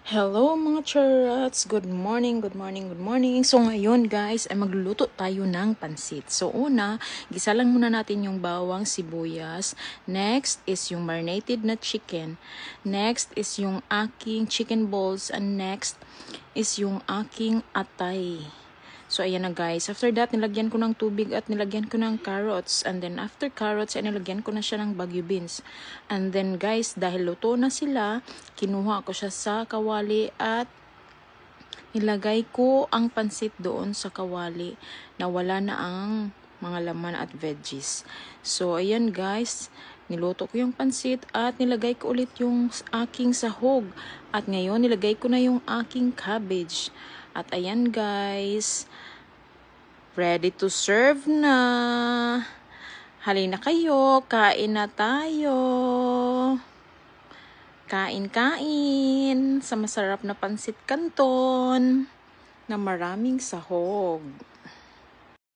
Hello mga charats! Good morning, good morning, good morning. So ngayon guys ay magluluto tayo ng pansit. So una, gisa lang muna natin yung bawang, sibuyas. Next is yung marinated na chicken. Next is yung aking chicken balls. And next is yung aking atay. So, ayan na guys. After that, nilagyan ko ng tubig at nilagyan ko ng carrots. And then, after carrots, ay nilagyan ko na siya ng Baguio beans. And then, guys, dahil luto na sila, kinuha ko siya sa kawali at nilagay ko ang pansit doon sa kawali na wala na ang mga laman at veggies. So, ayan guys. Niluto ko yung pansit at nilagay ko ulit yung aking sahog. At ngayon, nilagay ko na yung aking cabbage. At ayan guys, ready to serve na. Halina kayo, kain na tayo. Kain-kain sa masarap na pansit canton na maraming sahog.